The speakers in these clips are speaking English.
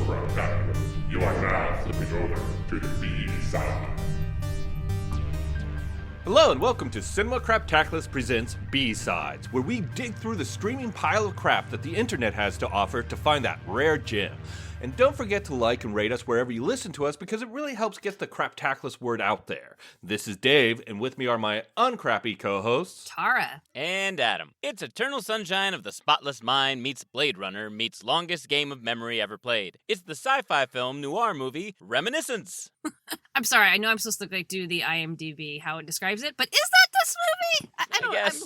Craptaculous. You are now flipping over to the B-Sides. Hello and welcome to Cinema Craptaculous Presents B-Sides, where we dig through the streaming pile of crap that the internet has to offer to find that rare gem. And don't forget to like and rate us wherever you listen to us because it really helps get the Craptaculous word out there. This is Dave, and with me are my uncrappy co-hosts, Tara. And Adam. It's Eternal Sunshine of the Spotless Mind meets Blade Runner meets longest game of memory ever played. It's the sci-fi film noir movie Reminiscence. I'm sorry, I know I'm supposed to do the IMDB, how it describes it, but is that this movie? I don't guess.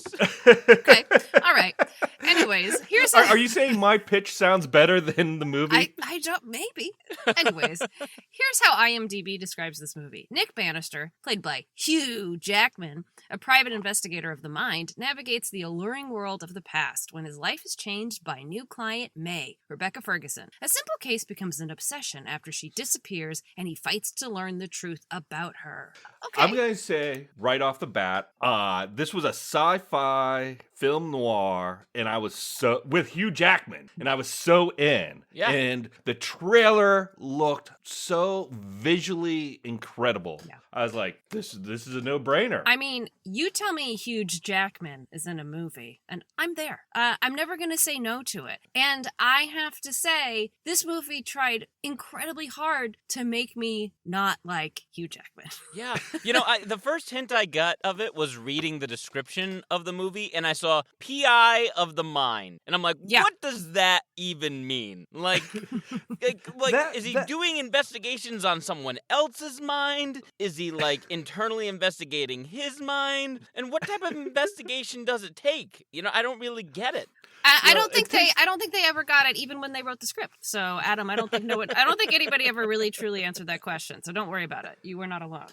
Okay, all right. Anyways, here's Are you saying my pitch sounds better than the movie? I don't, maybe. Anyways, here's how IMDB describes this movie. Nick Bannister, played by Hugh Jackman, a private investigator of the mind, navigates the alluring world of the past when his life is changed by new client May, Rebecca Ferguson. A simple case becomes an obsession after she disappears and he fights to learn the truth about her. Okay. I'm going to say right off the bat, this was a sci-fi film noir, and I was so with Hugh Jackman, and I was so in. Yeah. And the trailer looked so visually incredible. Yeah. I was like, this is a no-brainer. I mean, you tell me Hugh Jackman is in a movie, and I'm there. I'm never going to say no to it. And I have to say, this movie tried incredibly hard to make me not like Hugh Jackman. Yeah. The first hint I got of it was reading the description of the movie, and I saw PI of the mind. And I'm like, What does that even mean? Is he doing investigations on someone else's mind? Is he internally investigating his mind? And what type of investigation does it take? I don't really get it. I don't think they ever got it, even when they wrote the script. So, Adam, I don't think anybody ever really truly answered that question. So don't worry about it. You were not alone.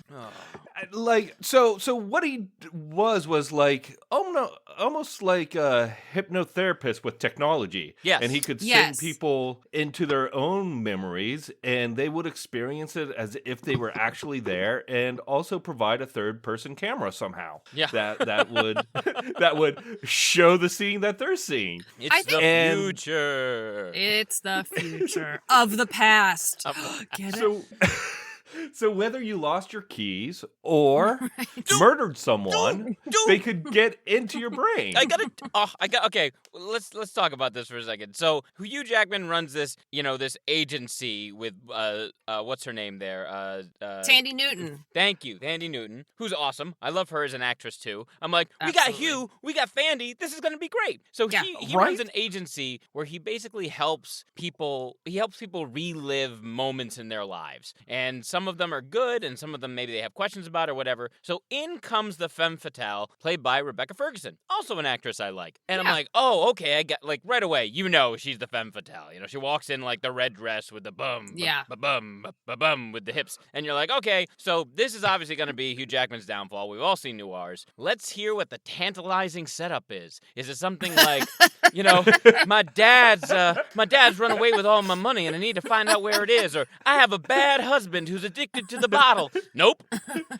So what he was like almost like a hypnotherapist with technology. Yes. And he could send people into their own memories, and they would experience it as if they were actually there, and also provide a third-person camera somehow. Yeah. That would that would show the scene that they're seeing. It's the future. It's the future of the past. Get it? So whether you lost your keys or murdered someone, they could get into your brain. Okay, let's talk about this for a second. So Hugh Jackman runs this agency with what's her name there? Tandy Newton. Thank you, Tandy Newton, who's awesome. I love her as an actress too. I'm like, we Absolutely. got Hugh, we got Fandy. This is going to be great. So he runs an agency where he basically helps people. He helps people relive moments in their lives, and some of them are good, and some of them maybe they have questions about or whatever. So in comes the femme fatale, played by Rebecca Ferguson, also an actress I like. And I'm like, oh, okay, I got right away. She's the femme fatale. She walks in the red dress with the bum, bum with the hips, and you're like, okay, so this is obviously going to be Hugh Jackman's downfall. We've all seen noirs. Let's hear what the tantalizing setup is. Is it something like, my dad's run away with all my money, and I need to find out where it is, or I have a bad husband who's addicted to the bottle. Nope.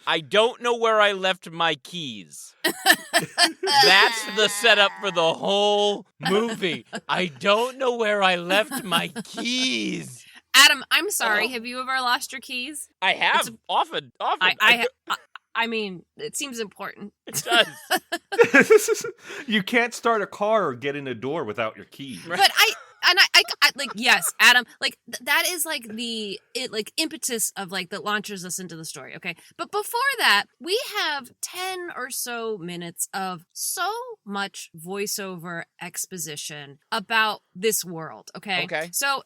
I don't know where I left my keys. That's the setup for the whole movie. I don't know where I left my keys. Adam, I'm sorry. Have you ever lost your keys? I have. Often. I mean, it seems important. It does. You can't start a car or get in a door without your keys. But I yes, Adam, that is the impetus of that launches us into the story, okay? But before that, we have 10 or so minutes of so much voiceover exposition about this world, okay? Okay. So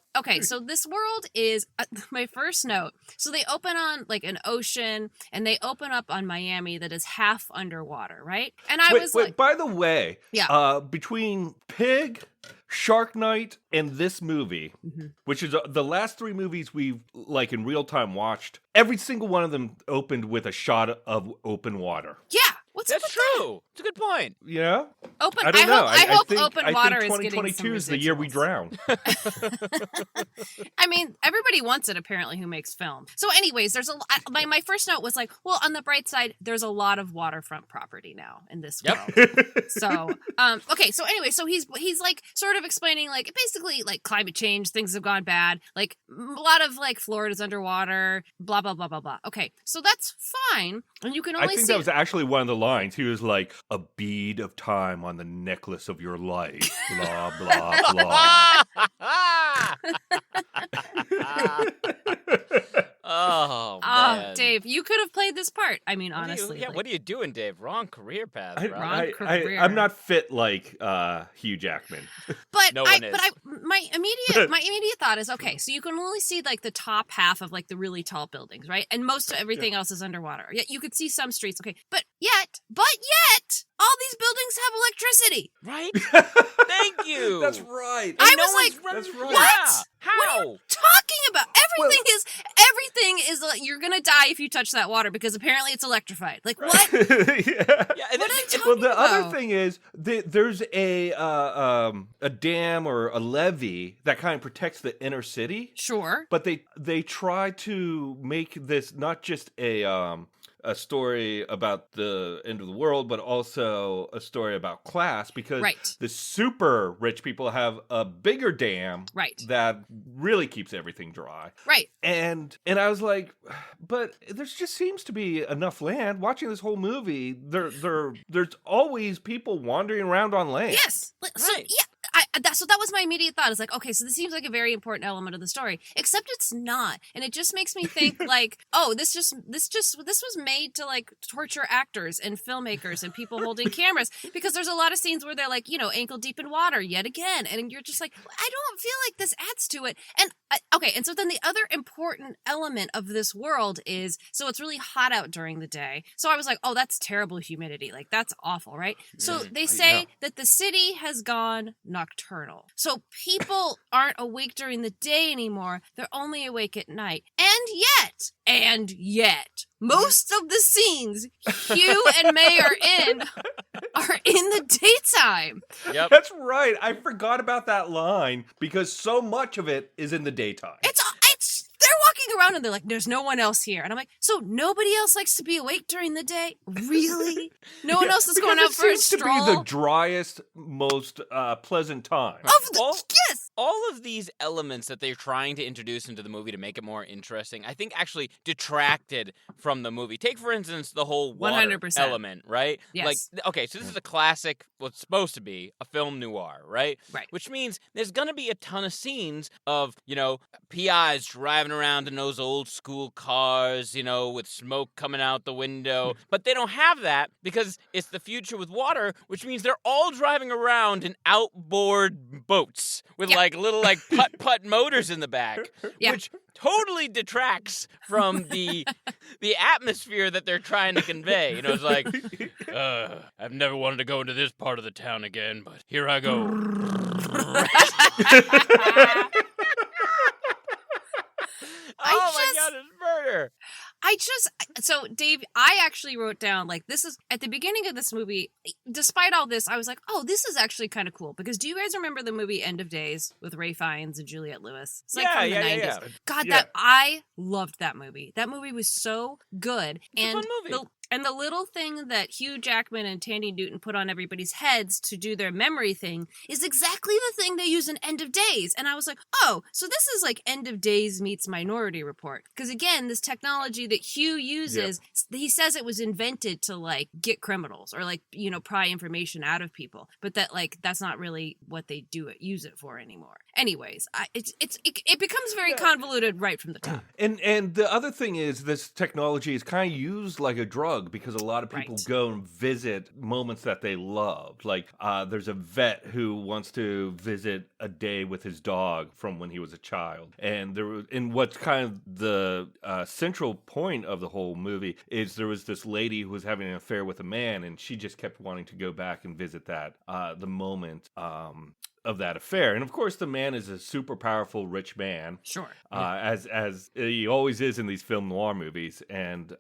this world is my first note. So they open on an ocean, and they open up on Miami that is half underwater, right? And Wait, by the way, between Pig, Shark Night, and this movie, which is the last three movies we've in real time watched, every single one of them opened with a shot of open water. Yeah. What's That's true. It's a good point. Yeah. Open. I don't know. I hope think, open I water think is getting some 2022 is the year we residuals. drown. I mean, everybody wants it apparently who makes film. So, anyways, there's my first note was like, well, on the bright side, there's a lot of waterfront property now in this world. So, okay. So anyway, so he's like sort of explaining like basically like climate change, things have gone bad, like a lot of like Florida's underwater, blah blah blah blah blah. Okay, so that's fine, and you can only I think see. that was actually one of the lines. He was like, "A bead of time on the necklace of your life." Blah blah blah. Oh, man. Dave, you could have played this part. I mean, honestly. What are you doing, Dave? Wrong career path, bro. I'm not fit like Hugh Jackman. But No one is. my immediate thought is, okay, so you can only see like the top half of like the really tall buildings, right? And most of everything else is underwater. Yet you could see some streets, okay. But yet, all these buildings have electricity. Right? Thank you. That's right. I was like, that's right. what? Yeah. What are How? you talking about? Everything is like, you're gonna die if you touch that water because apparently it's electrified. Like what? Yeah. Yeah, and What are then- you talking Well, the about? other thing is there's a dam or a levee that kind of protects the inner city, Sure. but they try to make this not just a story about the end of the world, but also a story about class, because Right. the super rich people have a bigger dam Right. that really keeps everything dry. Right. And I was like, but there just seems to be enough land. Watching this whole movie, there's always people wandering around on land. Yes. So Right. yeah. So that was my immediate thought. Is like, okay, so this seems like a very important element of the story, except it's not, and it just makes me think like, oh, this was made to like torture actors and filmmakers and people holding cameras, because there's a lot of scenes where they're like, ankle deep in water yet again, and you're just like, I don't feel like this adds to it. And okay, and so then the other important element of this world is, so it's really hot out during the day. So I was like, oh, that's terrible humidity, like that's awful, right? So they say that the city has gone nocturnal. So people aren't awake during the day anymore. They're only awake at night. And yet, most of the scenes Hugh and May are in the daytime. Yep. That's right. I forgot about that line because so much of it is in the daytime. It's they're walking around and they're like, there's no one else here. And I'm like, so nobody else likes to be awake during the day? Really? No one else is going out for a It seems to stroll? be the driest, most pleasant time. Yes. All of these elements that they're trying to introduce into the movie to make it more interesting, I think actually detracted from the movie. Take, for instance, the whole water 100%. element, right? Yes. Like, okay, so this is a classic, what's supposed to be a film noir, right? Right. Which means there's going to be a ton of scenes of, PIs driving around in those old school cars, with smoke coming out the window. But they don't have that because it's the future with water, which means they're all driving around in outboard boats with little putt-putt motors in the back, Yeah. which totally detracts from the atmosphere that they're trying to convey. It's like, I've never wanted to go into this part of the town again, but here I go. Oh my God, it's murder. So Dave, I actually wrote down, like, this is, at the beginning of this movie, despite all this, I was like, oh, this is actually kind of cool, because do you guys remember the movie End of Days with Ray Fiennes and Juliette Lewis? It's like from the 90s. Yeah. God, Yeah. I loved that movie. That movie was so good. It's a fun movie. And the little thing that Hugh Jackman and Tandy Newton put on everybody's heads to do their memory thing is exactly the thing they use in End of Days. And I was like, oh, so this is like End of Days meets Minority Report. Because again, this technology that Hugh uses, he says it was invented to like get criminals or like, pry information out of people. But that like, that's not really what they use it for anymore. Anyways, it becomes very convoluted right from the top. And the other thing is, this technology is kind of used like a drug, because a lot of people Right. go and visit moments that they love. Like there's a vet who wants to visit a day with his dog from when he was a child. And what's kind of the central point of the whole movie is there was this lady who was having an affair with a man, and she just kept wanting to go back and visit that the moment of that affair. And of course, the man is a super powerful rich man. Sure. As he always is in these film noir movies. And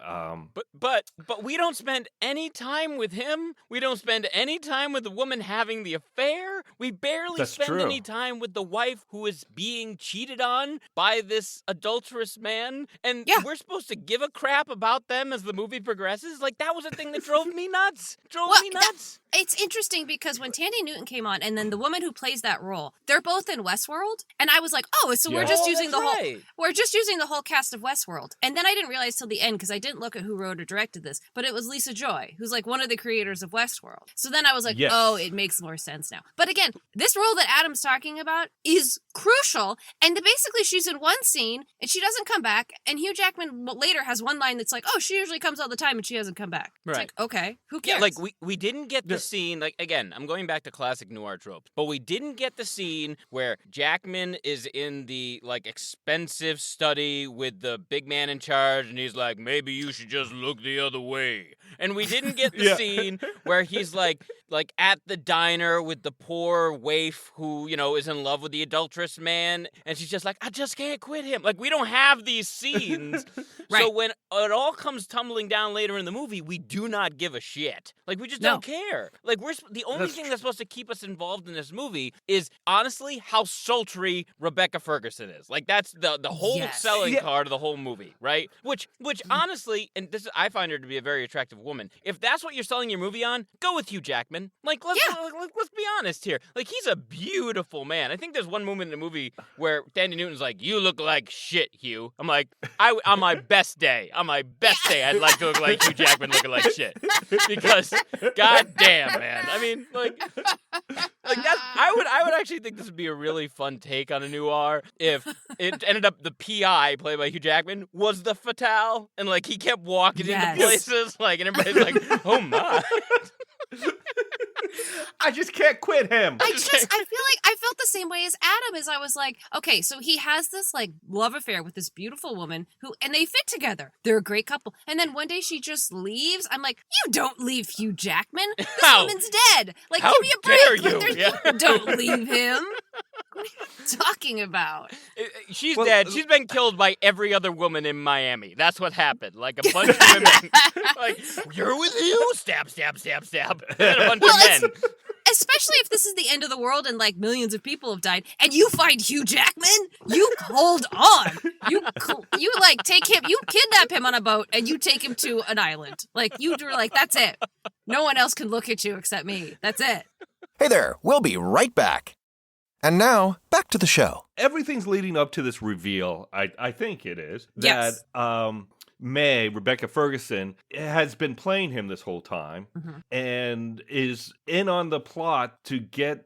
but we don't spend any time with him. We don't spend any time with the woman having the affair. We barely spend any time with the wife who is being cheated on by this adulterous man. And we're supposed to give a crap about them as the movie progresses? Like, that was a thing that drove me nuts. It's interesting because when Tandy Newton came on, and then the woman who plays that role, they're both in Westworld, and I was like, oh, so we're just using we're just using the whole cast of Westworld. And then I didn't realize till the end, because I didn't look at who wrote or directed this, but it was Lisa Joy, who's like one of the creators of Westworld. So then I was like, oh, it makes more sense now. But again, this role that Adam's talking about is crucial, and basically she's in one scene, and she doesn't come back, and Hugh Jackman later has one line that's like, oh, she usually comes all the time, and she hasn't come back. It's like, okay, who cares? Yeah, like, we didn't get the scene, like, again, I'm going back to classic noir tropes, but we didn't get the scene where Jackman is in the, like, expensive study with the big man in charge, and he's like, maybe you should just look the other way. And we didn't get the scene where he's, like at the diner with the poor waif who, you know, is in love with the adulterous man, and she's just like, I just can't quit him. Like, we don't have these scenes. So when it all comes tumbling down later in the movie, we do not give a shit. Like, we just don't care. Like, the only thing that's supposed to keep us involved in this movie is, honestly, how sultry Rebecca Ferguson is. Like, that's the whole selling card of the whole movie, right? Which honestly, and this I find her to be a very attractive woman. If that's what you're selling your movie on, go with Hugh Jackman. Like, let's be honest here. Like, he's a beautiful man. I think there's one moment in the movie where Tandy Newton's like, you look like shit, Hugh. I'm like, on my best day, I'd like to look like Hugh Jackman looking like shit. Because, goddamn, man. I mean, like that. I would actually think this would be a really fun take on a noir if it ended up the PI played by Hugh Jackman was the fatale, and like he kept walking into places, like, and everybody's like, oh my. I just can't quit him. I feel like I felt the same way as Adam, as I was like, okay, so he has this like love affair with this beautiful woman and they fit together. They're a great couple. And then one day she just leaves. I'm like, you don't leave Hugh Jackman. This woman's dead. Like, give me a break. Dare you? Like, don't leave him. What are you talking about? She's dead. She's been killed by every other woman in Miami. That's what happened. Like, a bunch of women. Like, you're with you? Stab, stab, stab, stab. And a bunch of men. Especially if this is the end of the world and like millions of people have died, and you find Hugh Jackman, you hold on. You like take him, you kidnap him on a boat, and you take him to an island. Like, you were like, that's it. No one else can look at you except me. That's it. Hey there, we'll be right back. And now, back to the show. Everything's leading up to this reveal, I think it is, that Rebecca Ferguson, has been playing him this whole time and is in on the plot to get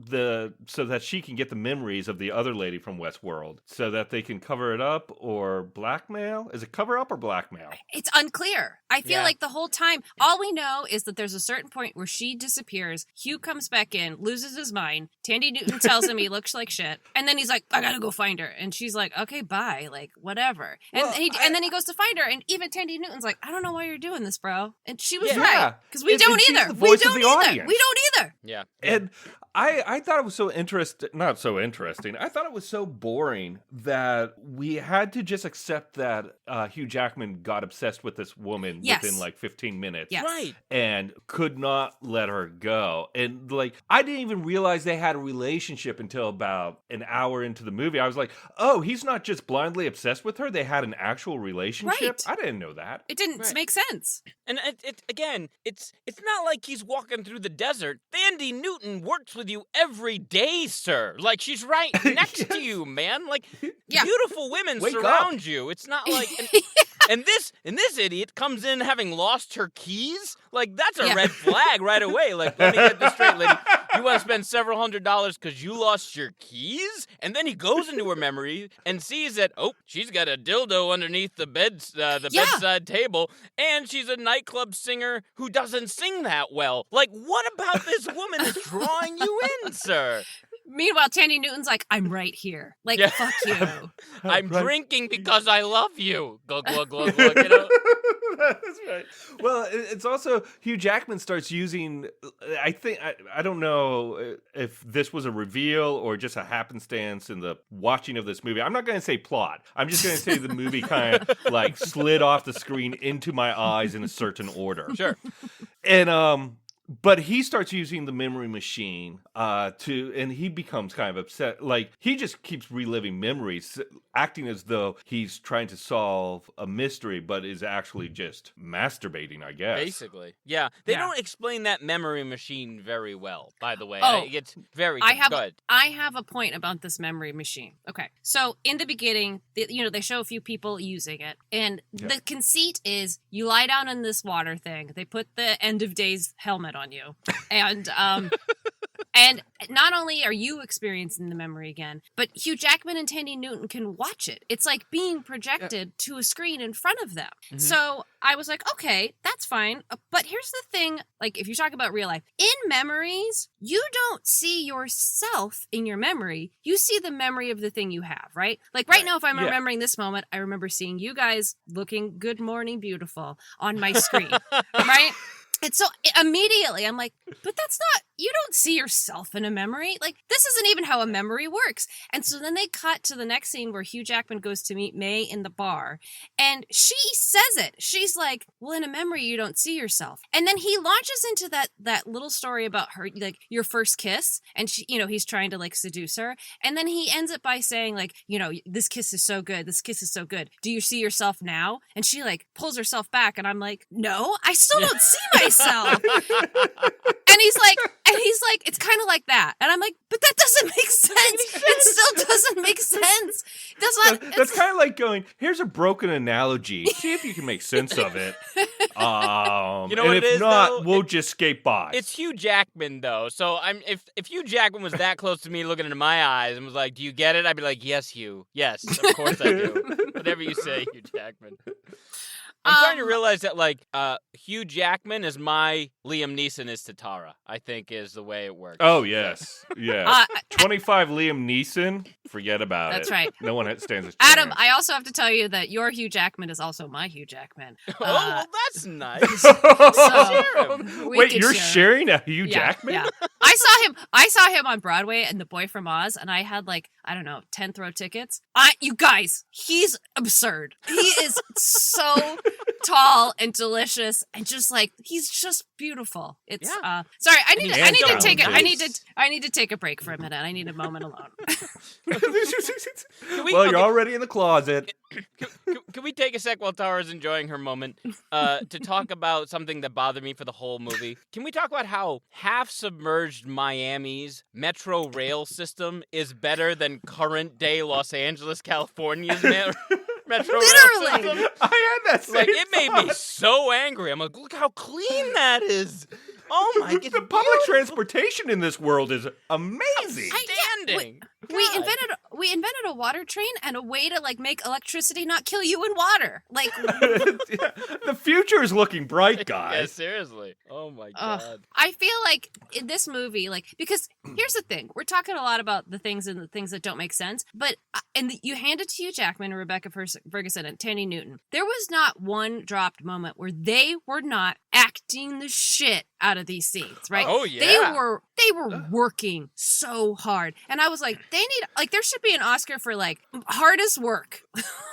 so that she can get the memories of the other lady from Westworld so that they can cover it up or blackmail. Is it cover up or blackmail? It's unclear. I feel like the whole time, all we know is that there's a certain point where she disappears. Hugh comes back in, loses his mind. Tandy Newton tells him he looks like shit. And then he's like, I gotta go find her. And she's like, okay, bye. Like, whatever. And, and then he goes to find her. And even Tandy Newton's like, I don't know why you're doing this, bro. And she was right. Because we don't either. We don't either. Yeah. And I thought it was so not so interesting. I thought it was so boring that we had to just accept that Hugh Jackman got obsessed with this woman within like 15 minutes. Yes. Right. And could not let her go. And like, I didn't even realize they had a relationship until about an hour into the movie. I was like, oh, he's not just blindly obsessed with her. They had an actual relationship. Right. I didn't know that. It didn't make sense. And it's not like he's walking through the desert. Tandy Newton works with you every day, sir. Like, she's right next to you, man. Like, beautiful women surround you. It's not like... And this idiot comes in having lost her keys? Like, that's a red flag right away. Like, let me get this straight, lady. You want to spend several $100s because you lost your keys? And then he goes into her memory and sees that, oh, she's got a dildo underneath the bedside table, and she's a nightclub singer who doesn't sing that well. Like, what about this woman is drawing you in, sir? Meanwhile, Tandy Newton's like, I'm right here. Like, Yeah. fuck you. I'm drinking because I love you. Glug, glug, glug, glug, you know? That's right. Well, it's also Hugh Jackman starts using. I don't know if this was a reveal or just a happenstance in the watching of this movie. I'm not going to say plot. I'm just going to say the movie kind of like slid off the screen into my eyes in a certain order. Sure. And but he starts using the memory machine and he becomes kind of upset. Like, he just keeps reliving memories, acting as though he's trying to solve a mystery, but is actually just masturbating, I guess. Basically. Yeah. They don't explain that memory machine very well, by the way. Oh, it's very good. I have a point about this memory machine. Okay. So in the beginning, they show a few people using it. And the conceit is you lie down in this water thing. They put the end of days helmet on you. And and not only are you experiencing the memory again, but Hugh Jackman and Tandy Newton can watch it. It's like being projected to a screen in front of them. Mm-hmm. So I was like, okay, that's fine. But here's the thing, like, if you talk about real life, in memories, you don't see yourself in your memory. You see the memory of the thing you have, right? Like right now, if I'm remembering this moment, I remember seeing you guys looking good morning beautiful on my screen, right? And so immediately I'm like, but that's not, you don't see yourself in a memory. Like, this isn't even how a memory works. And so then they cut to the next scene where Hugh Jackman goes to meet May in the bar. And she says it. She's like, well, in a memory, you don't see yourself. And then he launches into that little story about her, like, your first kiss. And she, he's trying to like seduce her. And then he ends it by saying like, this kiss is so good. This kiss is so good. Do you see yourself now? And she like pulls herself back. And I'm like, no, I still don't see myself. And he's like, it's kind of like that. And I'm like, but that doesn't make sense. It still doesn't make sense. That's kind of like going, here's a broken analogy. See if you can make sense of it. You know and what if it is, not, though? we'll just skate by. It's Hugh Jackman, though. So if Hugh Jackman was that close to me looking into my eyes and was like, do you get it? I'd be like, yes, Hugh. Yes, of course I do. Whatever you say, Hugh Jackman. I'm starting to realize that, like, Hugh Jackman is my Liam Neeson is to Tara, I think is the way it works. Oh, yes. Yeah. 25 Liam Neeson, forget about That's it. right. No one stands a chance. Adam, I also have to tell you that your Hugh Jackman is also my Hugh Jackman. Well, that's nice. So Wait, you're sharing a Hugh Jackman? Yeah. I saw him on Broadway in The Boy from Oz, and I had like, I don't know, 10th row tickets. You guys, he's absurd. He is so tall and delicious, and just like, he's just beautiful. It's sorry, I need to take a break for a minute. I need a moment alone. You're already in the closet. Can we take a sec while Tara's enjoying her moment to talk about something that bothered me for the whole movie? Can we talk about how half-submerged Miami's metro rail system is better than current-day Los Angeles, California's metro Literally. rail system? I had that same Like, it made me so angry. I'm like, look how clean that is. Oh my god. The public transportation in this world is amazing. Outstanding. We invented a water train and a way to like make electricity not kill you in water. Like the future is looking bright, guys. Yeah, seriously. Oh my god. I feel like in this movie, like, because here's the thing: we're talking a lot about the things that don't make sense, but you hand it to Hugh Jackman and Rebecca Ferguson and Tandy Newton. There was not one dropped moment where they were not acting the shit out of these scenes, right? Oh yeah. They were working so hard, and I was like, they need, like, there should be an Oscar for like hardest work,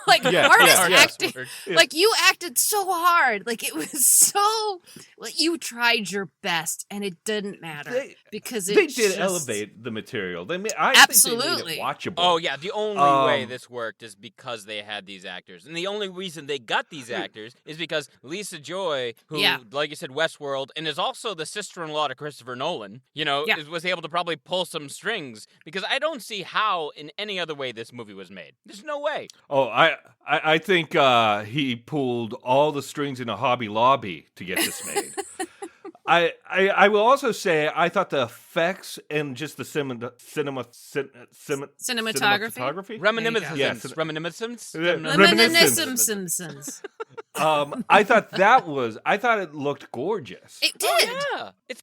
like hardest acting. Yeah. Like, you acted so hard, like it was so, like, you tried your best, and it didn't matter because they did elevate the material. I think they made it watchable. Oh yeah, the only way this worked is because they had these actors, and the only reason they got these actors is because Lisa Joy, who, like you said, Westworld, and is also the sister-in-law to Christopher Nolan, was able to probably pull some strings, because I don't see how in any other way this movie was made. There's no way. Oh, I think he pulled all the strings in a Hobby Lobby to get this made. I will also say I thought the effects and just the cinematography. Reminiscence. Reminiscence. I thought it looked gorgeous. It did. Oh, yeah.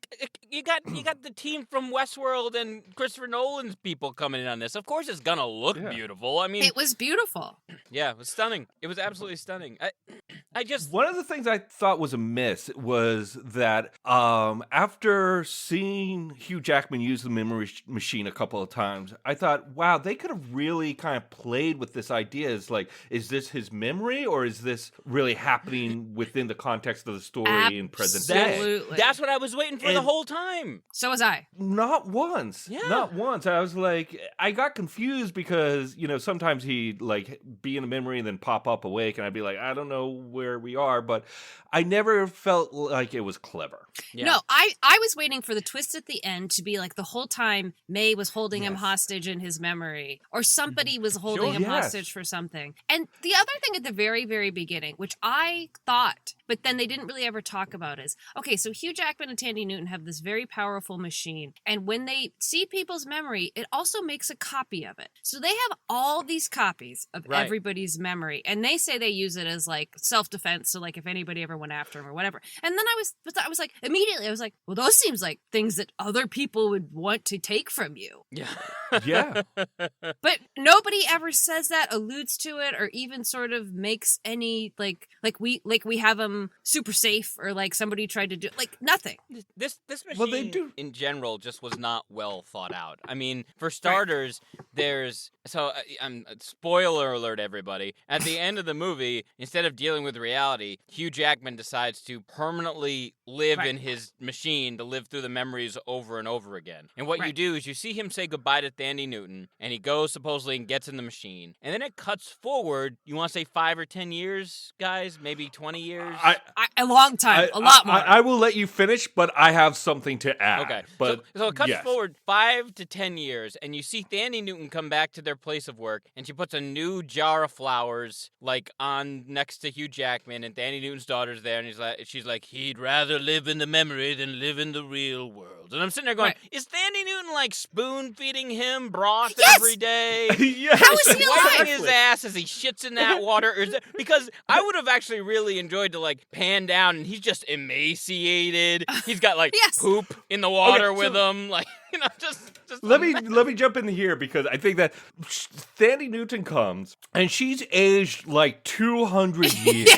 You got the team from Westworld and Christopher Nolan's people coming in on this. Of course it's gonna look beautiful. I mean, it was beautiful. Yeah, it was stunning. It was absolutely stunning. I just One of the things I thought was amiss was that after seeing Hugh Jackman use the memory machine a couple of times, I thought, wow, they could have really kind of played with this idea. It's like, is this his memory or is this really happening within the context of the story in present day? Absolutely. That's what I was waiting for the whole time. So was I. Not once. Yeah. Not once. I was like, I got confused because, sometimes he'd like be in a memory and then pop up awake and I'd be like, I don't know where we are, but I never felt like it was clever. Yeah. No, I was waiting for the twist at the end to be like the whole time May was holding him hostage in his memory or somebody was holding him hostage for something. And the other thing at the very, very beginning, which I thought, but then they didn't really ever talk about is, okay, so Hugh Jackman and Tandy Newton have this very powerful machine. And when they see people's memory, it also makes a copy of it. So they have all these copies of everybody's memory. And they say they use it as like self-defense. So like if anybody ever went after him or whatever. And then I was like, immediately I was like, well, those seems like things that other people would want to take from you. Yeah. Yeah. But nobody ever says that, alludes to it, or even sort of makes any like we have them super safe or like somebody tried to do like nothing. This machine Well, they do. in general just was not well thought out. I mean, for starters, there's spoiler alert, everybody. At the end of the movie, instead of dealing with reality, Hugh Jackman decides to permanently live in his machine to live through the memories over and over again. And what you do is you see him say goodbye to Tandy Newton, and he goes supposedly and gets in the machine. And then it cuts forward, you want to say 5 or 10 years, guys? Maybe 20 years? A long time, a lot more. I will let you finish, but I have something to add. Okay. But so it cuts forward 5 to 10 years, and you see Tandy Newton come back to their place of work, and she puts a new jar of flowers, like, on next to Hugh Jackman, and Tandy Newton's daughter's there, and she's like, he'd rather live in the memory than live in the real world. And I'm sitting there going, is Tandy Newton, like, spoon-feeding him broth every day? Yes. How is he Wiping alive? his ass as he shits in that water? Because I would have actually really enjoyed to, like, pan down, and he's just emaciated. He's got, like, poop in the water with him. Like, just let me jump in here because I think that Tandy Newton comes and she's aged like 200 years.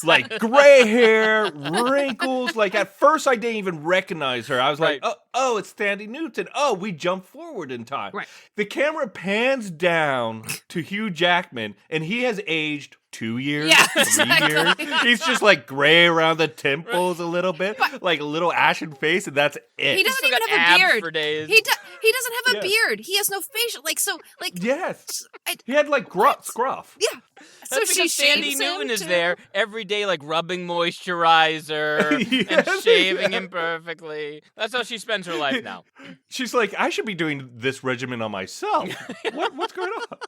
Like gray hair, wrinkles. Like at first I didn't even recognize her. I was like, oh, it's Tandy Newton. Oh, we jump forward in time. Right. The camera pans down to Hugh Jackman and he has aged 2 years, 3 years. He's just like gray around the temples a little bit, like a little ashen face, and that's it. He doesn't even have a beard. For days. He doesn't have a beard. He has no facial. Yes. He had like scruff. Yeah. So she Tandy Newton is there every day, like rubbing moisturizer and shaving him perfectly. That's how she spends her life now. She's like, I should be doing this regimen on myself. What's going on?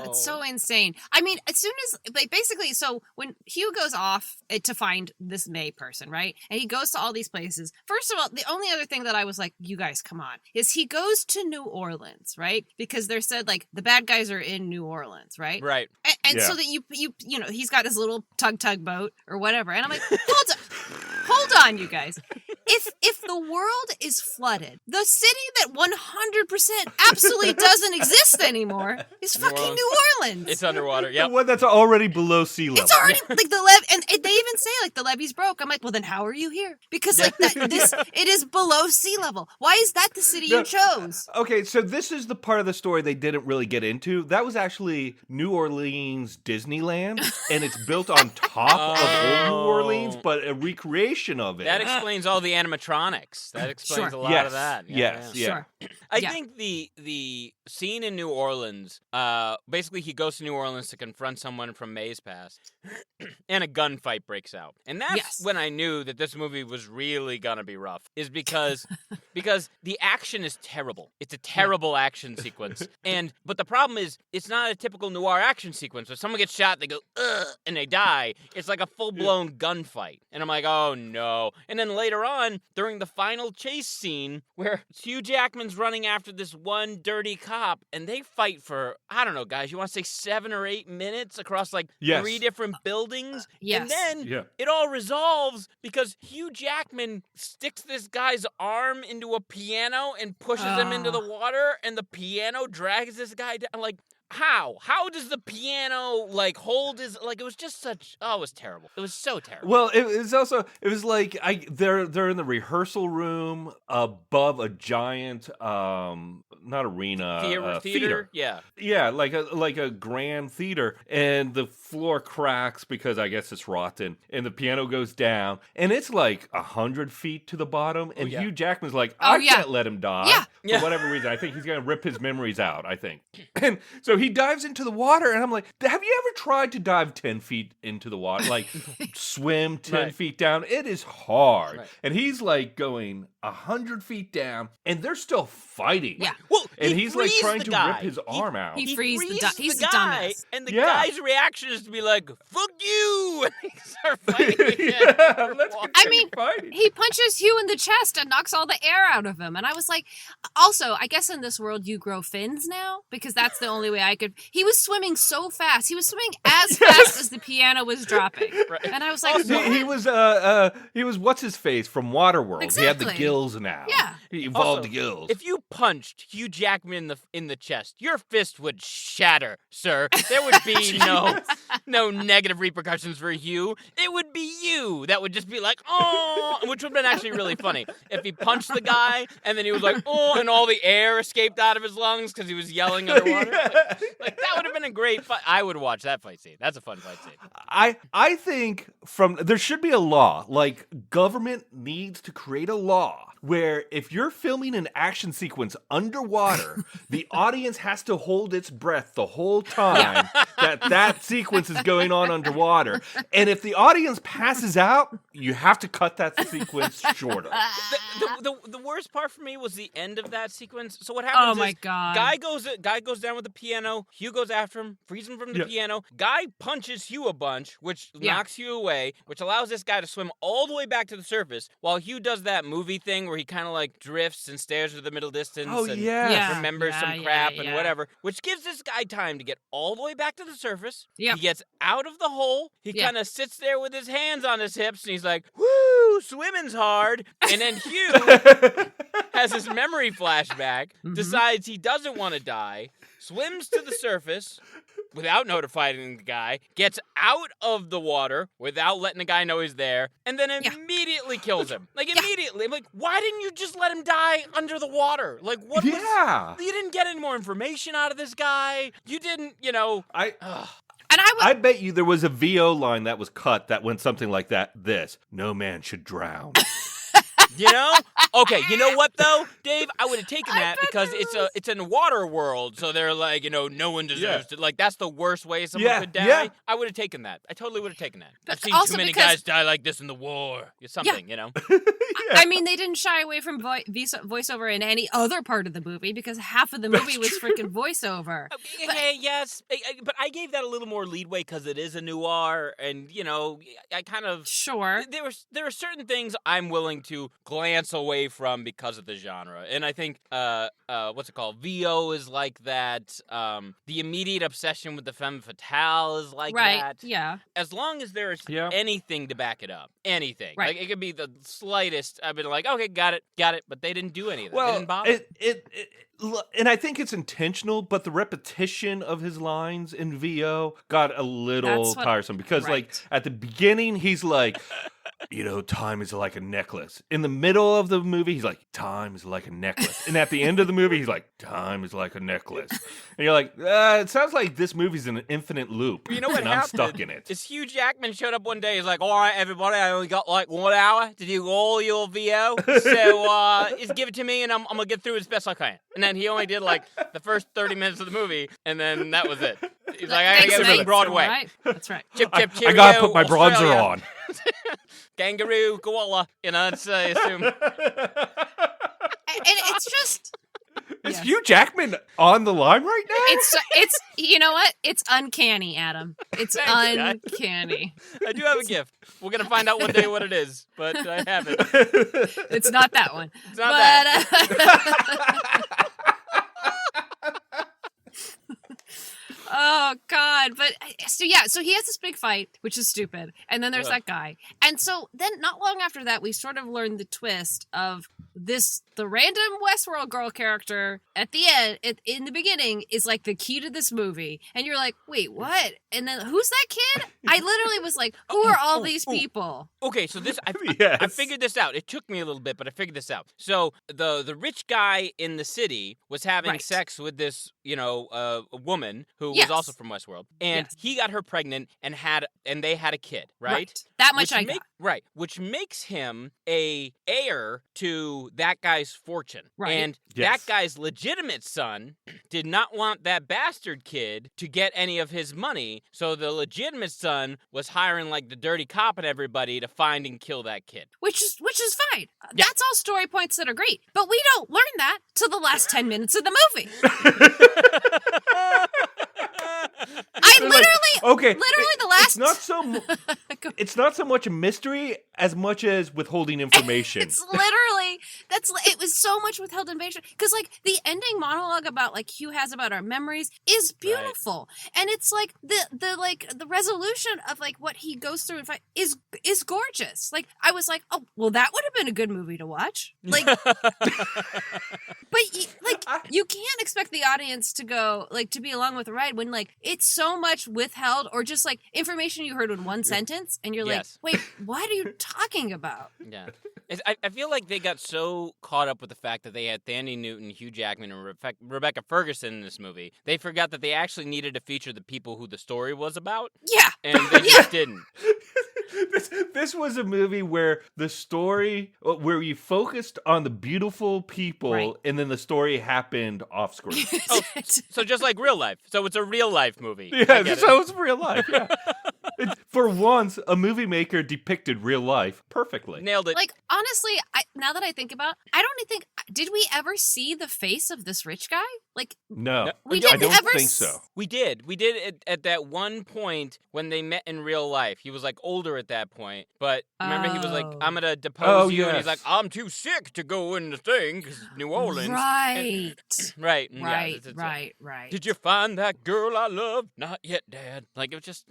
It's so insane. I mean, as soon as, basically, so when Hugh goes off to find this May person, right? And he goes to all these places. First of all, the only other thing that I was like, you guys, come on, is he goes to New Orleans, right? Because they're said, like, the bad guys are in New Orleans, right? Right. And so that you know, he's got his little tugboat or whatever. And I'm like, hold on, you guys. If the world is flooded, the city that 100% absolutely doesn't exist anymore is fucking New Orleans. It's underwater. Yeah, the one that's already below sea level. It's already like the levee, and they even say like the levee's broke. I'm like, well then how are you here? Because like it is below sea level. Why is that the city you chose? Okay, so this is the part of the story they didn't really get into. That was actually New Orleans Disneyland, and it's built on top of old New Orleans, but a recreation of it. That explains all the animatronics. That explains a lot of that. Yeah. Sure. I think the scene in New Orleans, basically he goes to New Orleans to confront someone from May's past, and a gunfight breaks out. And that's when I knew that this movie was really gonna be rough, is because the action is terrible. It's a terrible action sequence. But the problem is, it's not a typical noir action sequence. If someone gets shot, they go, ugh, and they die. It's like a full-blown gunfight. And I'm like, oh no. And then later on, during the final chase scene, where Hugh Jackman's running running after this one dirty cop, and they fight for, I don't know, guys, you want to say 7 or 8 minutes across like 3 different buildings? Yes. And then it all resolves because Hugh Jackman sticks this guy's arm into a piano and pushes him into the water, and the piano drags this guy down. Like, how? How does the piano, like, hold his... Like, it was just such... Oh, it was terrible. It was so terrible. Well, it was like, they're in the rehearsal room above a giant, not arena... theater? Yeah. Yeah, like a grand theater, and the floor cracks because I guess it's rotten, and the piano goes down, and it's like 100 feet to the bottom, and Hugh Jackman's like, I can't let him die. For whatever reason. I think he's going to rip his memories out, I think. And so he dives into the water, and I'm like, have you ever tried to dive 10 feet into the water? Like, swim 10 feet down? It is hard. Right. And he's like going 100 feet down, and they're still fighting. Yeah. Well, and he's like trying to rip his arm out. He frees the guy, and the guy's reaction is to be like, fuck you! And he starts fighting again. Fighting. He punches Hugh in the chest and knocks all the air out of him. And I was like, also, I guess in this world you grow fins now, because that's the only way I could. He was swimming so fast. He was swimming as fast as the piano was dropping. Right. And I was like, he was what's his face from Waterworld. Exactly. He had the gills now. Yeah. He evolved the gills. If you punched Hugh Jackman in the chest, your fist would shatter, sir. There would be no negative repercussions for Hugh. It would be you that would just be like, oh, which would have been actually really funny. If he punched the guy and then he was like, oh, and all the air escaped out of his lungs because he was yelling underwater. Like, that would have been a great fight. I would watch that fight scene. That's a fun fight scene. I think there should be a law. Like, government needs to create a law where if you're filming an action sequence underwater, the audience has to hold its breath the whole time that sequence is going on underwater. And if the audience passes out, you have to cut that sequence shorter. The worst part for me was the end of that sequence. So what happens is guy goes down with the piano, Hugh goes after him, frees him from the piano. Guy punches Hugh a bunch, which knocks Hugh away, which allows this guy to swim all the way back to the surface, while Hugh does that movie thing where he kind of like drifts and stares at the middle distance and remembers some crap and whatever, which gives this guy time to get all the way back to the surface. Yep. He gets out of the hole. He kind of sits there with his hands on his hips, and he's like, woo, swimming's hard. And then Hugh has his memory flashback, decides he doesn't want to die, swims to the surface without notifying the guy, gets out of the water without letting the guy know he's there, and then immediately kills him. Like, immediately. I'm like, why didn't you just let him die under the water? Like, what was... You didn't get any more information out of this guy. You didn't, I bet you there was a VO line that was cut that went something like that. No man should drown. You know? Okay, you know what though, Dave? I would have taken that because it's in water world, so they're like, no one deserves to. Like, that's the worst way someone could die. Yeah. I would have taken that. I totally would have taken that. I've seen too many guys die like this in the war. Something, I mean, they didn't shy away from voiceover in any other part of the movie because half of the movie was freaking voiceover. Yes, but I gave that a little more leadway because it is a noir, and I kind of there are certain things I'm willing to glance away from because of the genre, and I think what's it called? VO is like that. The immediate obsession with the femme fatale is like that. Yeah. As long as there's anything to back it up, anything. Right. Like, it could be the slightest. I've been like, okay, got it. But they didn't do anything. Well, they didn't bother. And I think it's intentional, but the repetition of his lines in VO got a little tiresome because, like, at the beginning, he's like, time is like a necklace. In the middle of the movie, he's like, time is like a necklace. And at the end of the movie, he's like, time is like a necklace. And you're like, it sounds like this movie's in an infinite loop. You know what and happened? I'm stuck in it. Is Hugh Jackman showed up one day. He's like, all right, everybody, I only got like 1 hour to do all your VO. So just give it to me, and I'm going to get through as best I can. And then he only did like the first 30 minutes of the movie, and then that was it. He's like, I got to get to Broadway. Right. That's right. Chip, chip, cheerio, I got to put my Australia. bronzer on. Kangaroo, koala, that's, I assume. And it's just... Is Hugh Jackman on the line right now? It's you know what? It's uncanny, Adam. It's uncanny. I do have a gift. We're going to find out one day what it is, but I have it. It's not that one. It's not that. Oh God! But so he has this big fight, which is stupid, and then there's that guy, and so then not long after that, we sort of learn the twist of the random Westworld girl character at the end, in the beginning, is like the key to this movie, and you're like, wait, what? And then who's that kid? I literally was like, who are all these people? Okay, so this I figured this out. It took me a little bit, but I figured this out. So the rich guy in the city was having sex with this, a woman who was also from Westworld, and he got her pregnant and they had a kid, right? That much I got. Right, which makes him a heir to that guy's fortune. Right. And that guy's legitimate son did not want that bastard kid to get any of his money, so the legitimate son was hiring like the dirty cop and everybody to find and kill that kid. Which is fine. Yeah. That's all story points that are great. But we don't learn that till the last 10 minutes of the movie. Literally the last. It's not so much a mystery as much as withholding information. It's literally it was so much withheld information because like the ending monologue about like Hugh has about our memories is beautiful, and it's like the resolution of like what he goes through and fight is gorgeous. Like I was like, oh well, that would have been a good movie to watch. Like, but you can't expect the audience to go like to be along with the ride when like it's so much withheld or just like information you heard in one sentence and you're like, wait, what are you talking about? Yeah. I feel like they got so caught up with the fact that they had Thandie Newton, Hugh Jackman, and Rebecca Ferguson in this movie. They forgot that they actually needed to feature the people who the story was about. Yeah. And they just didn't. This was a movie where where you focused on the beautiful people and then the story happened off screen. So just like real life. So it's a real life movie. Yeah, so it's real life. Yeah. For once, a movie maker depicted real life perfectly. Nailed it. Like, honestly, now that I think about it, I don't think, did we ever see the face of this rich guy? Like, no. We didn't I don't think so. We did. We did at that one point when they met in real life. He was like older at that point. But remember, he was like, I'm going to depose you. Yes. And he's like, I'm too sick to go in the thing because New Orleans. Right. Right. Right. Did you find that girl I love? Not yet, Dad. Like, it was just.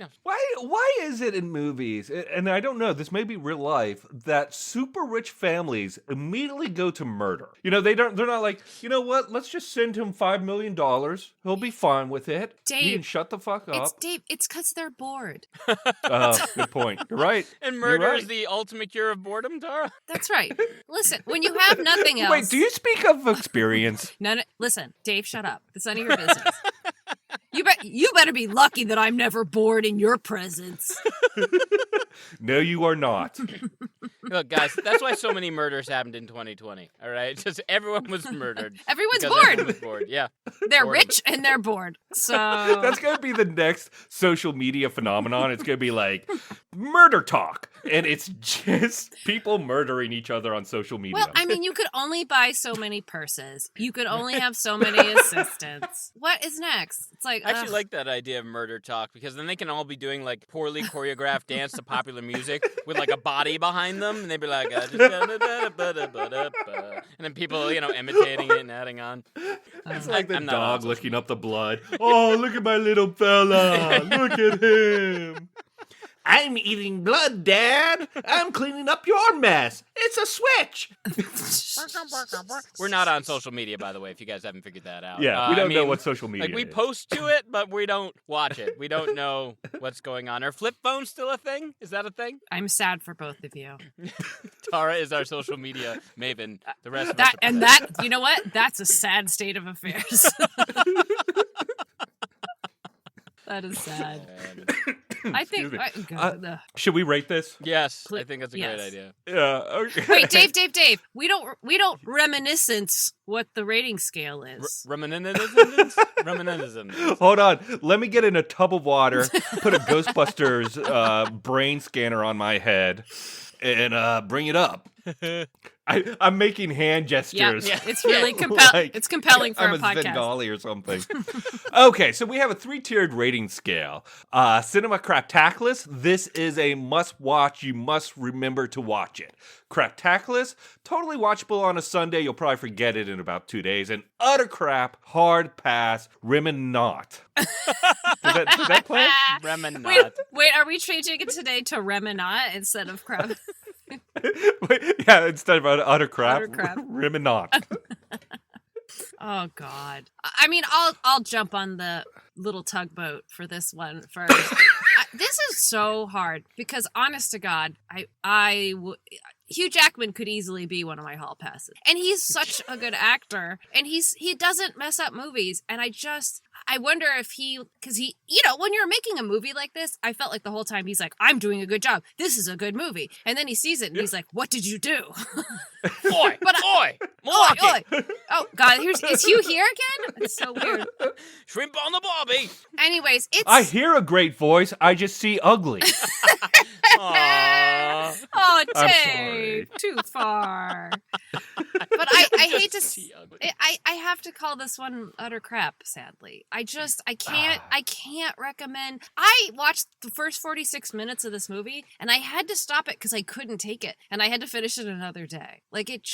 Why is it in movies, and I don't know, this may be real life, that super rich families immediately go to murder? They're not like, you know what, let's just send him $5 million. He'll be fine with it. Dave, he can shut the fuck up. It's because they're bored. Good point. You're right. And murder is the ultimate cure of boredom, Tara? That's right. Listen, when you have nothing else. Wait, do you speak of experience? No, listen, Dave, shut up. It's none of your business. You better be lucky that I'm never bored in your presence. No, you are not. Look, guys, that's why so many murders happened in 2020. All right, just everyone was murdered. Everyone's bored. Everyone was bored. Yeah, they're rich and they're bored. So that's gonna be the next social media phenomenon. It's gonna be like murder talk, and it's just people murdering each other on social media. Well, I mean, you could only buy so many purses. You could only have so many assistants. What is next? It's like I actually like that idea of murder talk because then they can all be doing like poorly choreographed dance to popular music with like a body behind them, and they'd be like, and then people, imitating it and adding on. It's like the dog licking up the blood. Oh, look at my little fella! Look at him. I'm eating blood, Dad. I'm cleaning up your mess. It's a switch. We're not on social media, by the way, if you guys haven't figured that out. Yeah, we don't know what social media is. We post to it, but we don't watch it. We don't know what's going on. Are flip phones still a thing? Is that a thing? I'm sad for both of you. Tara is our social media maven. The rest of us are you know what? That's a sad state of affairs. That is sad. I think. Should we rate this? Yes, I think that's a great idea. Yeah. Okay. Wait, Dave. We don't reminiscence what the rating scale is. Reminiscence. Hold on. Let me get in a tub of water. Put a Ghostbusters brain scanner on my head, and bring it up. I'm making hand gestures. Yeah, it's really compelling. It's compelling for I'm a podcast. Svengali or something. Okay, so we have a 3-tiered rating scale. Cinema Craptacular, this is a must-watch. You must remember to watch it. Craptacular, totally watchable on a Sunday. You'll probably forget it in about 2 days. And utter crap, hard pass, Reminiscence. Does that play? Reminiscence. Wait, are we changing it today to Reminot instead of crap? Yeah, instead of utter crap, Reminiscence. Oh God! I mean, I'll jump on the little tugboat for this one first. This is so hard because, honest to God, Hugh Jackman could easily be one of my hall passes, and he's such a good actor, and he doesn't mess up movies, and I wonder if because he, when you're making a movie like this, I felt like the whole time he's like, I'm doing a good job. This is a good movie. And then he sees it and he's like, what did you do? Oi! Oi! Oh, God, is Hugh here again? It's so weird. Shrimp on the barbie! Anyways, I hear a great voice. I just see ugly. Aww. Oh, I'm Dave, too far. But I hate to see. I have to call this one utter crap. Sadly, I can't recommend. I watched the first 46 minutes of this movie, and I had to stop it because I couldn't take it, and I had to finish it another day. Like it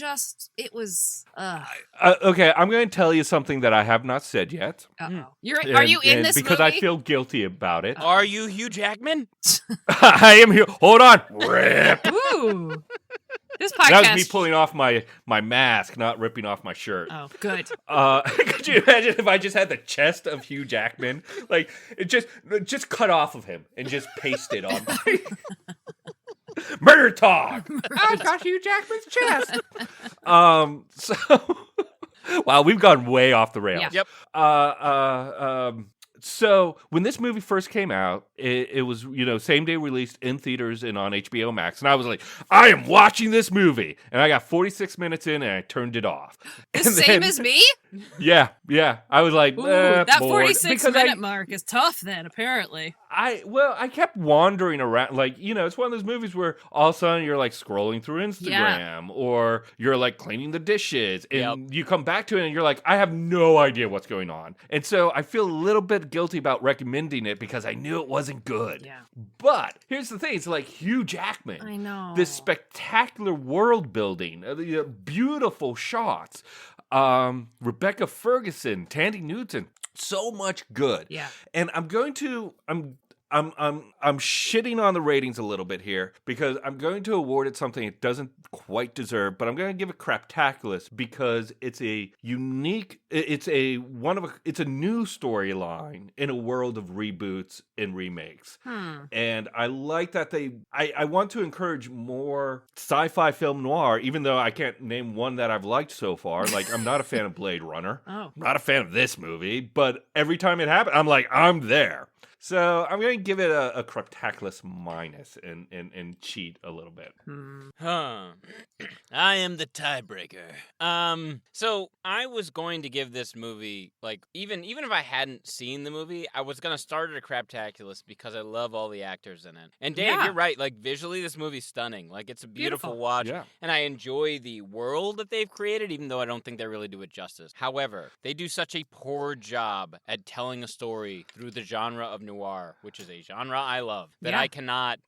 was. Okay, I'm going to tell you something that I have not said yet. Uh-oh. Are you in this because movie? I feel guilty about it. Are you Hugh Jackman? I am here. Hold on. Rip. Ooh. This podcast. That was me pulling off my mask, not ripping off my shirt. Oh, good. Could you imagine if I just had the chest of Hugh Jackman? Like, it just cut off of him and just paste it on my... Murder talk! I've got Hugh Jackman's chest! So... Wow, we've gone way off the rails. Yeah. Yep. So when this movie first came out, it was, same day released in theaters and on HBO Max. And I was like, I am watching this movie. And I got 46 minutes in and I turned it off. Same as me? Yeah. I was like, ooh, that bored. 46-minute mark is tough then, apparently. I kept wandering around. Like, it's one of those movies where all of a sudden you're like scrolling through Instagram or you're like cleaning the dishes and you come back to it and you're like, I have no idea what's going on. And so I feel a little bit guilty about recommending it because I knew it wasn't good. Yeah. But here's the thing. It's like Hugh Jackman. I know. This spectacular world building, beautiful shots. Rebecca Ferguson, Tandy Newton. So much good. Yeah. And I'm shitting on the ratings a little bit here because I'm going to award it something it doesn't quite deserve, but I'm going to give it Craptacular because it's a unique, it's a new storyline in a world of reboots and remakes. And I like that I want to encourage more sci-fi film noir, even though I can't name one that I've liked so far. Like, I'm not a fan of Blade Runner. Oh. Not a fan of this movie, but every time it happens, I'm like, I'm there. So I'm going to give it a Craptacular minus and cheat a little bit. I am the tiebreaker. So I was going to give this movie, like, even if I hadn't seen the movie, I was going to start at a Craptacular because I love all the actors in it. And Dave, you're right. Like, visually, this movie's stunning. Like, it's a beautiful watch. Yeah. And I enjoy the world that they've created, even though I don't think they really do it justice. However, they do such a poor job at telling a story through the genre of noir, which is a genre I love, that I cannot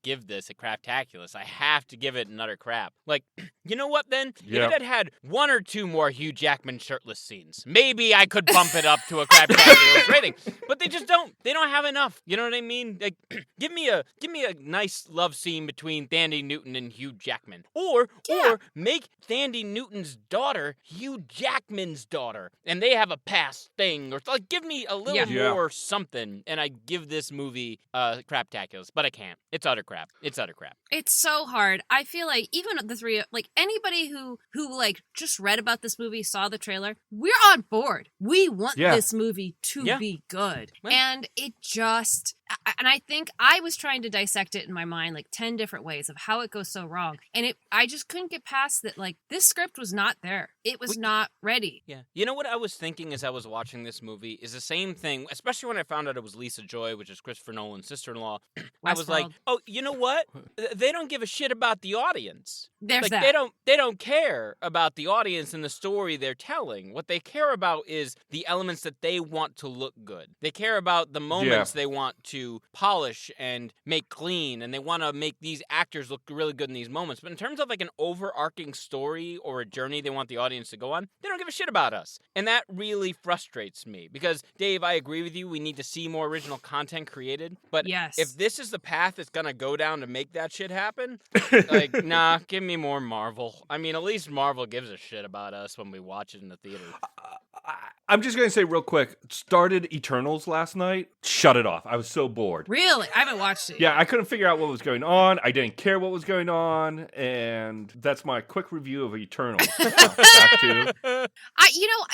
give this a Craptacular. I have to give it another crap. Like, you know what then? If it had one or two more Hugh Jackman shirtless scenes, maybe I could bump it up to a Craptacular rating. But they just don't. They don't have enough. You know what I mean? Like, give me a nice love scene between Thandie Newton and Hugh Jackman. Or make Thandie Newton's daughter Hugh Jackman's daughter, and they have a past thing, or like give me a little more something, and I give this movie Craptacular. But I can't. It's utter crap. It's so hard. I feel like even the three, like anybody who like just read about this movie, saw the trailer, we're on board. We want this movie to be good, and it just. And I think I was trying to dissect it in my mind like 10 different ways of how it goes so wrong. And I just couldn't get past that, like, this script was not there. It was not ready. Yeah. You know what I was thinking as I was watching this movie is the same thing, especially when I found out it was Lisa Joy, which is Christopher Nolan's sister-in-law. I was like, oh, you know what? They don't give a shit about the audience. There's like that. they don't care about the audience and the story they're telling. What they care about is the elements that they want to look good. They care about the moments they want to polish and make clean, and they want to make these actors look really good in these moments. But in terms of like an overarching story or a journey they want the audience to go on, they don't give a shit about us. And that really frustrates me because, Dave, I agree with you. We need to see more original content created. But if this is the path it's going to go down to make that shit happen, like, nah, give me more Marvel. I mean, at least Marvel gives a shit about us when we watch it in the theater. I'm just going to say real quick, started Eternals last night, shut it off. I was so bored. Really? I haven't watched it yet. Yeah, I couldn't figure out what was going on. I didn't care what was going on. And that's my quick review of Eternals. Back to...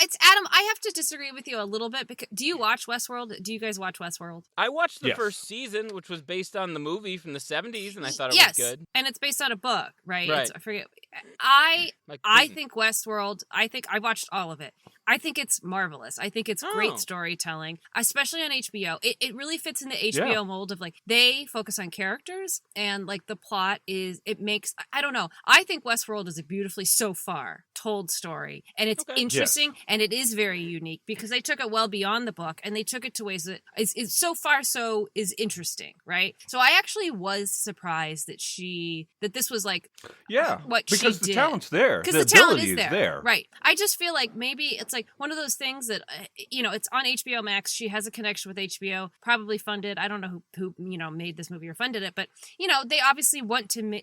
It's Adam, I have to disagree with you a little bit. Because, do you watch Westworld? Do you guys watch Westworld? I watched the first season, which was based on the movie from the 70s, and I thought it was good. And it's based on a book, right? Right. I forget. I think Westworld, I watched all of it. I think it's marvelous. I think it's great storytelling, especially on HBO. It really fits in the HBO mold of like, they focus on characters and like the plot I don't know. I think Westworld is a beautifully so far told story, and it's interesting and it is very unique because they took it well beyond the book and they took it to ways that is so far so is interesting, right? So I actually was surprised that this was like what she did. Because the talent's there. Because the talent is there. Right. I just feel like maybe it's like one of those things that, it's on HBO Max. She has a connection with HBO, probably funded. I don't know who made this movie or funded it, but, they obviously want to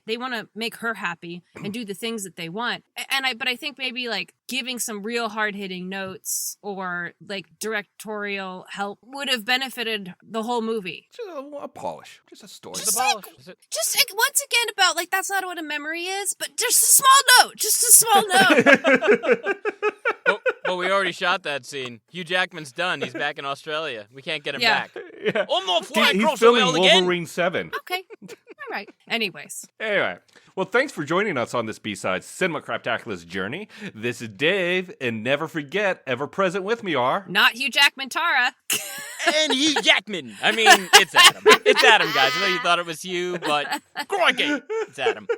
make her happy and do the things that they want. But I think maybe like giving some real hard-hitting notes or like directorial help would have benefited the whole movie. Just a polish. Just a story. Just once again about like, that's not what a memory is, but just a small note. Just a small note. But we already shot that scene. Hugh Jackman's done. He's back in Australia. We can't get him back. Yeah. Oh, no, flying He's across the filming world again. Wolverine 7. Okay. All right. Anyways. Anyway. Well, thanks for joining us on this B-Sides Cinema Craptacular's journey. This is Dave, and never forget, ever present with me are... Not Hugh Jackman, Tara. And Hugh Jackman. I mean, it's Adam. It's Adam, guys. I know you thought it was Hugh, but crikey, it's Adam.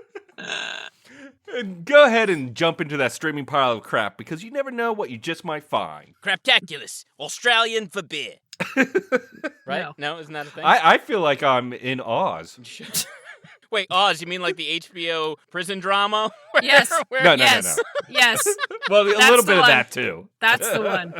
And go ahead and jump into that streaming pile of crap, because you never know what you just might find. Craptaculous. Australian for beer. Right? No, isn't that a thing? I feel like I'm in Oz. Wait, Oz, you mean like the HBO prison drama? Yes. No. Yes. Well, a little bit of that, too. That's the one.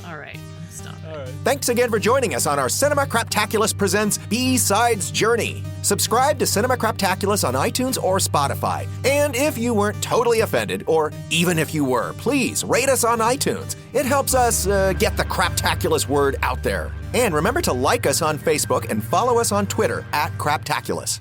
All right. Stop it. All right. Thanks again for joining us on our Cinema Craptaculous Presents B-Sides Journey. Subscribe to Cinema Craptaculous on iTunes or Spotify. And if you weren't totally offended, or even if you were, please rate us on iTunes. It helps us get the Craptaculous word out there. And remember to like us on Facebook and follow us on Twitter @Craptaculous.